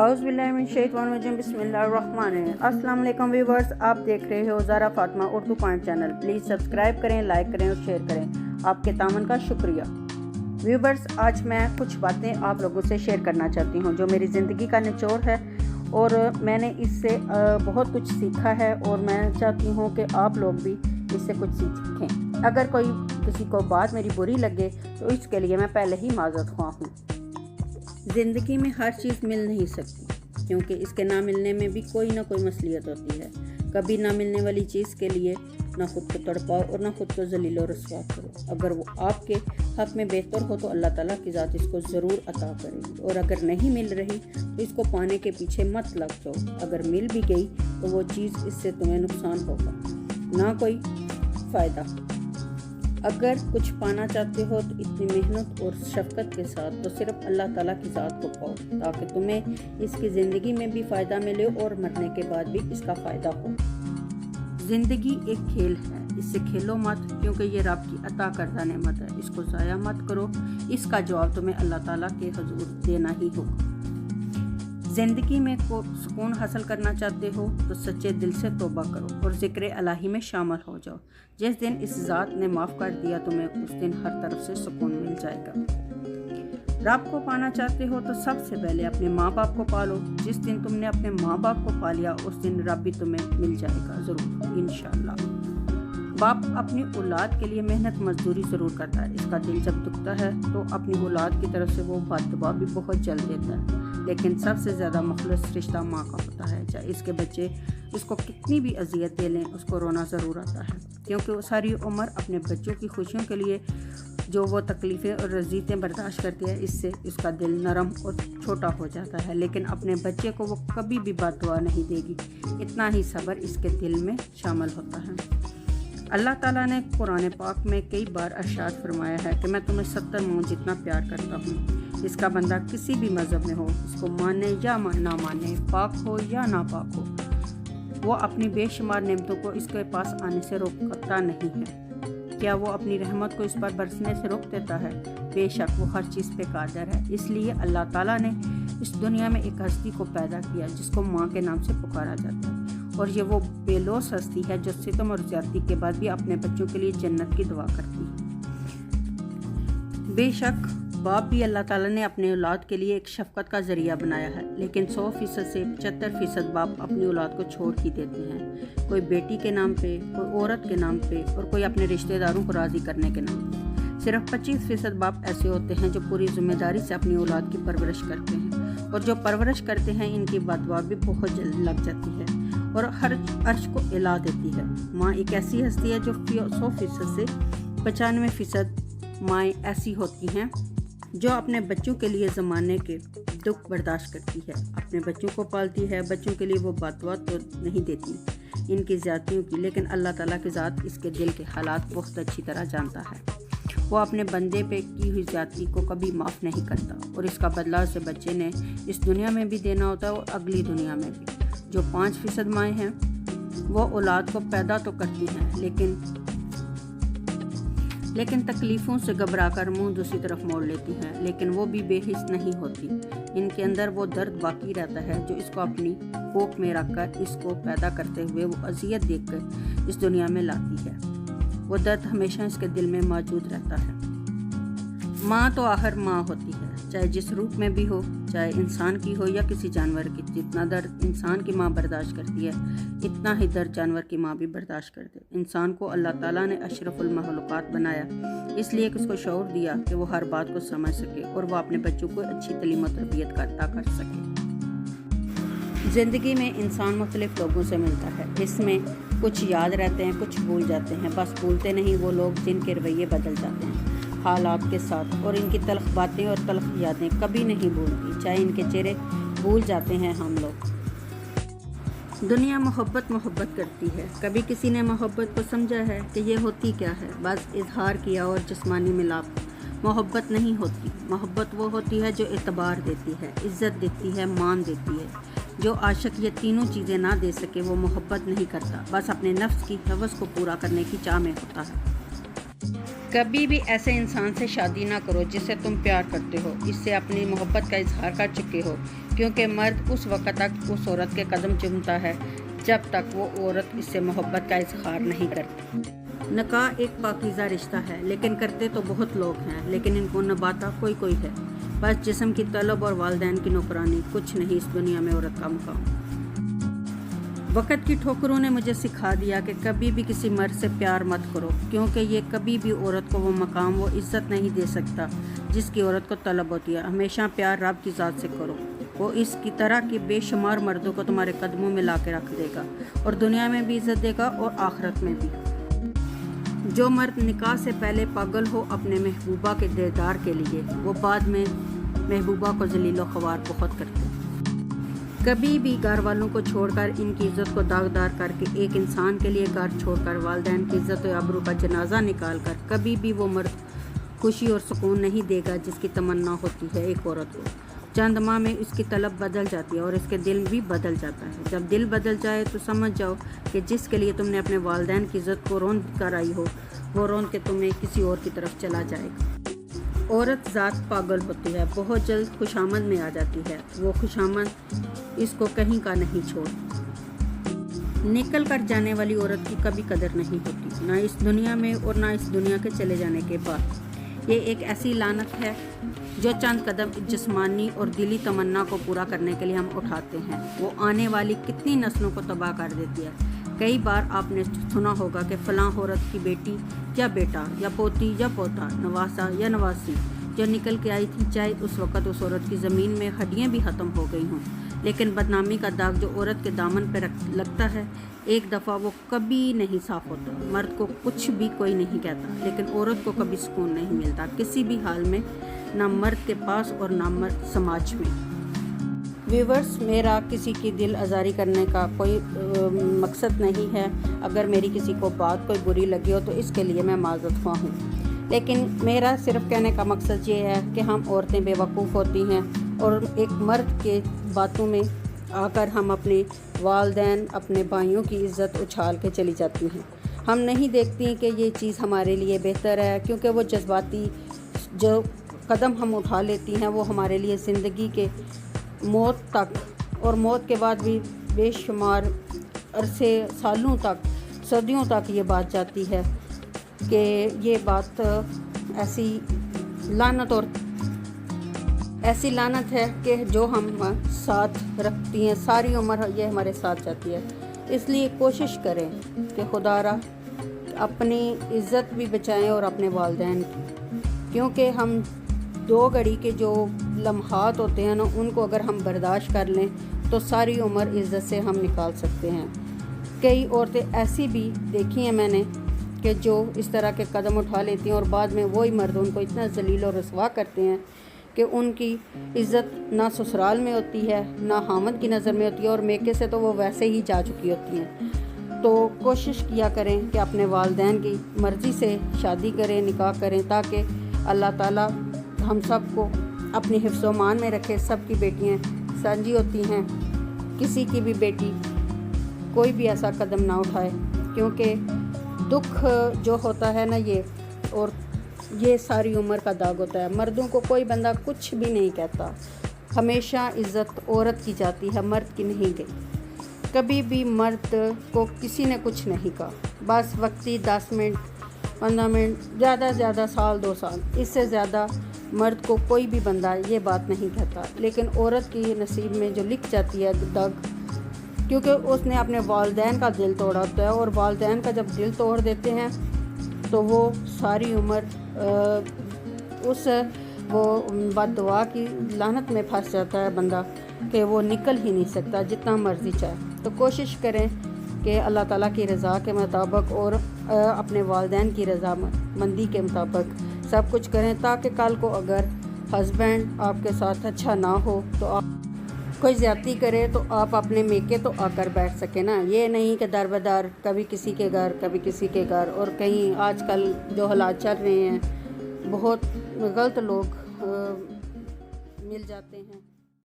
اعوذ باللہ من الشیطان الرجیم، بسم اللہ الرحمن الرحیم۔ السلام علیکم ویورز، آپ دیکھ رہے ہو Zara Fatima Urdu point channel. Please subscribe کریں، لائک کریں اور شیئر کریں، آپ کے تعاون کا شکریہ۔ ویورز، آج میں کچھ باتیں آپ لوگوں سے شیئر کرنا چاہتی ہوں جو میری زندگی کا نچوڑ ہے، اور میں نے اس سے بہت کچھ سیکھا ہے، اور میں چاہتی ہوں کہ آپ لوگ بھی اس سے کچھ سیکھیں۔ اگر کوئی کسی کو بات میری بری لگے تو اس کے لیے میں پہلے ہی معذرت خواہ ہوں۔ زندگی میں ہر چیز مل نہیں سکتی، کیونکہ اس کے نہ ملنے میں بھی کوئی نہ کوئی مصلیحت ہوتی ہے۔ کبھی نہ ملنے والی چیز کے لیے نہ خود کو تڑپاؤ اور نہ خود کو ذلیل و رسوا کرو۔ اگر وہ آپ کے حق میں بہتر ہو تو اللہ تعالیٰ کی ذات اس کو ضرور عطا کرے گی، اور اگر نہیں مل رہی تو اس کو پانے کے پیچھے مت لگ جاؤ۔ اگر مل بھی گئی تو وہ چیز اس سے تمہیں نقصان ہوگا، نہ کوئی فائدہ۔ اگر کچھ پانا چاہتے ہو تو اتنی محنت اور شفقت کے ساتھ تو صرف اللہ تعالیٰ کی ذات کو پاؤ، تاکہ تمہیں اس کی زندگی میں بھی فائدہ ملے اور مرنے کے بعد بھی اس کا فائدہ ہو۔ زندگی ایک کھیل ہے، اس سے کھیلو مت، کیونکہ یہ رب کی عطا کردہ نعمت ہے۔ اس کو ضائع مت کرو، اس کا جواب تمہیں اللہ تعالیٰ کے حضور دینا ہی ہوگا۔ زندگی میں سکون حاصل کرنا چاہتے ہو تو سچے دل سے توبہ کرو اور ذکر الہی میں شامل ہو جاؤ۔ جس دن اس ذات نے معاف کر دیا تمہیں، اس دن ہر طرف سے سکون مل جائے گا۔ رب کو پانا چاہتے ہو تو سب سے پہلے اپنے ماں باپ کو پالو۔ جس دن تم نے اپنے ماں باپ کو پالیا، اس دن رب بھی تمہیں مل جائے گا ضرور، انشاءاللہ۔ باپ اپنی اولاد کے لیے محنت مزدوری ضرور کرتا ہے۔ اس کا دل جب دکھتا ہے تو اپنی اولاد کی طرف سے وہ بد دعا بھی بہت جلد دیتا ہے، لیکن سب سے زیادہ مخلص رشتہ ماں کا ہوتا ہے۔ چاہے اس کے بچے اس کو کتنی بھی اذیت دے لیں، اس کو رونا ضرور آتا ہے، کیونکہ وہ ساری عمر اپنے بچوں کی خوشیوں کے لیے جو وہ تکلیفیں اور رذیتیں برداشت کرتی ہے، اس سے اس کا دل نرم اور چھوٹا ہو جاتا ہے، لیکن اپنے بچے کو وہ کبھی بھی بد دعا نہیں دے گی۔ اتنا ہی صبر اس کے دل میں شامل ہوتا ہے۔ اللہ تعالیٰ نے قرآن پاک میں کئی بار ارشاد فرمایا ہے کہ میں تمہیں 70 منہ جتنا پیار کرتا ہوں۔ اس کا بندہ کسی بھی مذہب میں ہو، اس کو مانے یا نہ مانے، پاک ہو یا ناپاک ہو، وہ اپنی بے شمار نعمتوں کو اس کے پاس آنے سے روکتا نہیں ہے۔ کیا وہ اپنی رحمت کو اس پر برسنے سے روک دیتا ہے؟ بے شک وہ ہر چیز پہ قادر ہے۔ اس لیے اللہ تعالیٰ نے اس دنیا میں ایک ہستی کو پیدا کیا جس کو ماں کے نام سے پکارا جاتا ہے، اور یہ وہ بے لوث ہستی ہے جو ستم اور زیادتی کے بعد بھی اپنے بچوں کے لیے جنت کی دعا کرتی ہے۔ بے شک باپ بھی اللہ تعالیٰ نے اپنے اولاد کے لیے ایک شفقت کا ذریعہ بنایا ہے، لیکن 100% سے 75% باپ اپنی اولاد کو چھوڑ ہی دیتے ہیں، کوئی بیٹی کے نام پہ، کوئی عورت کے نام پہ، اور کوئی اپنے رشتہ داروں کو راضی کرنے کے نام پہ۔ صرف 25% باپ ایسے ہوتے ہیں جو پوری ذمہ داری سے اپنی اولاد کی پرورش کرتے ہیں، اور جو پرورش کرتے ہیں ان کی بد دعا بھی بہت جلد لگ جاتی ہے اور ہر عرش کو ہلا دیتی ہے۔ ماں ایک ایسی ہستی ہے جو 100% سے 95% مائیں ایسی ہوتی ہیں جو اپنے بچوں کے لیے زمانے کے دکھ برداشت کرتی ہے، اپنے بچوں کو پالتی ہے، بچوں کے لیے وہ بد دعا تو نہیں دیتی ان کی زیادتیوں کی، لیکن اللہ تعالیٰ کی ذات اس کے دل کے حالات بہت اچھی طرح جانتا ہے۔ وہ اپنے بندے پہ کی ہوئی زیادتی کو کبھی معاف نہیں کرتا، اور اس کا بدلہ اسے بچے نے اس دنیا میں بھی دینا ہوتا ہے اور اگلی دنیا میں بھی۔ جو 5% مائیں ہیں وہ اولاد کو پیدا تو کرتی ہیں، لیکن تکلیفوں سے گھبرا کر منہ دوسری طرف موڑ لیتی ہیں، لیکن وہ بھی بے حس نہیں ہوتی۔ ان کے اندر وہ درد باقی رہتا ہے جو اس کو اپنی کوکھ میں رکھ کر اس کو پیدا کرتے ہوئے وہ اذیت دیکھ کر اس دنیا میں لاتی ہے۔ وہ درد ہمیشہ اس کے دل میں موجود رہتا ہے۔ ماں تو آخر ماں ہوتی ہے، چاہے جس روپ میں بھی ہو، چاہے انسان کی ہو یا کسی جانور کی۔ جتنا درد انسان کی ماں برداشت کرتی ہے، اتنا ہی درد جانور کی ماں بھی برداشت کرتے۔ انسان کو اللہ تعالیٰ نے اشرف المخلوقات بنایا، اس لیے کہ اس کو شعور دیا کہ وہ ہر بات کو سمجھ سکے اور وہ اپنے بچوں کو اچھی تعلیم و تربیت عطا کر سکے۔ زندگی میں انسان مختلف لوگوں سے ملتا ہے، اس میں کچھ یاد رہتے ہیں، کچھ بھول جاتے ہیں۔ بس بھولتے نہیں وہ لوگ جن کے رویے بدل جاتے ہیں حالات کے ساتھ، اور ان کی تلخ باتیں اور تلخ یادیں کبھی نہیں بھولتی، چاہے ان کے چہرے بھول جاتے ہیں ہم لوگ۔ دنیا محبت کرتی ہے۔ کبھی کسی نے محبت کو سمجھا ہے کہ یہ ہوتی کیا ہے؟ بس اظہار کیا اور جسمانی ملاپ۔ محبت نہیں ہوتی۔ محبت وہ ہوتی ہے جو اعتبار دیتی ہے، عزت دیتی ہے، مان دیتی ہے۔ جو عاشق یہ تینوں چیزیں نہ دے سکے وہ محبت نہیں کرتا، بس اپنے نفس کی ہوس کو پورا کرنے کی چاہ میں ہوتا ہے۔ کبھی بھی ایسے انسان سے شادی نہ کرو جس سے تم پیار کرتے ہو، اس سے اپنی محبت کا اظہار کر چکے ہو، کیونکہ مرد اس وقت تک اس عورت کے قدم چومتا ہے جب تک وہ عورت اس سے محبت کا اظہار نہیں کرتی۔ نکاح ایک پاکیزہ رشتہ ہے، لیکن کرتے تو بہت لوگ ہیں، لیکن ان کو نبھاتا کوئی ہے۔ بس جسم کی طلب اور والدین کی نوکرانی، کچھ نہیں اس دنیا میں عورت کا مقام۔ وقت کی ٹھوکروں نے مجھے سکھا دیا کہ کبھی بھی کسی مرد سے پیار مت کرو، کیونکہ یہ کبھی بھی عورت کو وہ مقام، وہ عزت نہیں دے سکتا جس کی عورت کو طلب ہوتی ہے۔ ہمیشہ پیار رب کی ذات سے کرو، وہ اس کی طرح کے بے شمار مردوں کو تمہارے قدموں میں لا کے رکھ دے گا، اور دنیا میں بھی عزت دے گا اور آخرت میں بھی۔ جو مرد نکاح سے پہلے پاگل ہو اپنے محبوبہ کے دیدار کے لیے، وہ بعد میں محبوبہ کو ذلیل و خوار بہت کرتے ہیں۔ کبھی بھی گھر والوں کو چھوڑ کر، ان کی عزت کو داغدار کر کے، ایک انسان کے لیے گھر چھوڑ کر، والدین کی عزت و آبرو کا جنازہ نکال کر، کبھی بھی وہ مرد خوشی اور سکون نہیں دے گا جس کی تمنا ہوتی ہے ایک عورت کو۔ چند ماہ میں اس کی طلب بدل جاتی ہے اور اس کے دل بھی بدل جاتا ہے۔ جب دل بدل جائے تو سمجھ جاؤ کہ جس کے لیے تم نے اپنے والدین کی عزت کو روند کر آئی ہو، وہ روند کے تمہیں کسی اور کی طرف چلا جائے گا۔ عورت ذات پاگل ہوتی ہے، بہت جلد خوشامد میں آ جاتی ہے، وہ خوشامد اس کو کہیں کا نہیں چھوڑ۔ نکل کر جانے والی عورت کی کبھی قدر نہیں ہوتی، نہ اس دنیا میں اور نہ اس دنیا کے چلے جانے کے بعد۔ یہ ایک ایسی لعنت ہے جو چند قدم جسمانی اور دلی تمنا کو پورا کرنے کے لیے ہم اٹھاتے ہیں، وہ آنے والی کتنی نسلوں کو تباہ کر دیتی ہے۔ کئی بار آپ نے سنا ہوگا کہ فلاں عورت کی بیٹی یا بیٹا یا پوتی یا پوتا، نواسا یا نواسی جو نکل کے آئی تھی، چاہے اس وقت اس عورت کی زمین میں ہڈیاں بھی ختم ہو گئی ہوں، لیکن بدنامی کا داغ جو عورت کے دامن پہ لگتا ہے، ایک دفعہ وہ کبھی نہیں صاف ہوتا۔ مرد کو کچھ بھی کوئی نہیں کہتا، لیکن عورت کو کبھی سکون نہیں ملتا کسی بھی حال میں، نہ مرد کے پاس اور نہ مرد سماج میں۔ ویورز، میرا کسی کی دل آزاری کرنے کا کوئی مقصد نہیں ہے۔ اگر میری کسی کو بات کوئی بری لگی ہو تو اس کے لیے میں معذرت خواہ ہوں، لیکن میرا صرف کہنے کا مقصد یہ ہے کہ ہم عورتیں بے وقوف ہوتی ہیں اور ایک مرد کے باتوں میں آ کر ہم اپنے والدین، اپنے بھائیوں کی عزت اچھال کے چلی جاتی ہیں۔ ہم نہیں دیکھتی کہ یہ چیز ہمارے لیے بہتر ہے، کیونکہ وہ جذباتی جو قدم ہم اٹھا لیتی ہیں وہ ہمارے لیے زندگی کے موت تک اور موت کے بعد بھی بے شمار عرصے، سالوں تک، صدیوں تک یہ بات جاتی ہے کہ یہ بات ایسی لعنت ہے کہ جو ہم ساتھ رکھتی ہیں ساری عمر یہ ہمارے ساتھ جاتی ہے۔ اس لیے کوشش کریں کہ خدا را اپنی عزت بھی بچائیں اور اپنے والدین کی، کیونکہ ہم 2 گھڑی کے جو لمحات ہوتے ہیں نا، ان کو اگر ہم برداشت کر لیں تو ساری عمر عزت سے ہم نکال سکتے ہیں۔ کئی عورتیں ایسی بھی دیکھی ہیں میں نے کہ جو اس طرح کے قدم اٹھا لیتی ہیں اور بعد میں وہی مرد ان کو اتنا ذلیل و رسوا کرتے ہیں کہ ان کی عزت نہ سسرال میں ہوتی ہے نہ حامد کی نظر میں ہوتی ہے، اور میکے سے تو وہ ویسے ہی جا چکی ہوتی ہیں۔ تو کوشش کیا کریں کہ اپنے والدین کی مرضی سے شادی کریں، نکاح کریں، تاکہ اللہ تعالیٰ ہم سب کو اپنی حفظ و امان میں رکھے۔ سب کی بیٹیاں سانجھی ہوتی ہیں، کسی کی بھی بیٹی کوئی بھی ایسا قدم نہ اٹھائے، کیونکہ دکھ جو ہوتا ہے نا یہ ساری عمر کا داغ ہوتا ہے۔ مردوں کو کوئی بندہ کچھ بھی نہیں کہتا، ہمیشہ عزت عورت کی جاتی ہے، مرد کی نہیں گئی۔ کبھی بھی مرد کو کسی نے کچھ نہیں کہا، بس وقتی 10 منٹ 15 منٹ، زیادہ سے زیادہ سال 2 سال، اس سے زیادہ مرد کو کوئی بھی بندہ یہ بات نہیں کہتا۔ لیکن عورت کی نصیب میں جو لکھ جاتی ہے داغ، کیونکہ اس نے اپنے والدین کا دل توڑا ہوتا ہے، اور والدین کا جب دل توڑ دیتے ہیں تو وہ ساری عمر وہ بد دعا کی لعنت میں پھنس جاتا ہے بندہ کہ وہ نکل ہی نہیں سکتا جتنا مرضی چاہے۔ تو کوشش کریں کہ اللہ تعالیٰ کی رضا کے مطابق اور اپنے والدین کی رضا مندی کے مطابق سب کچھ کریں، تاکہ کل کو اگر ہسبینڈ آپ کے ساتھ اچھا نہ ہو تو آپ کوئی زیادتی کرے تو آپ اپنے میکے تو آ کر بیٹھ سکیں نا، یہ نہیں کہ در بدر کبھی کسی کے گھر کبھی کسی کے گھر۔ اور کہیں آج کل جو حالات چل رہے ہیں، بہت غلط لوگ مل جاتے ہیں۔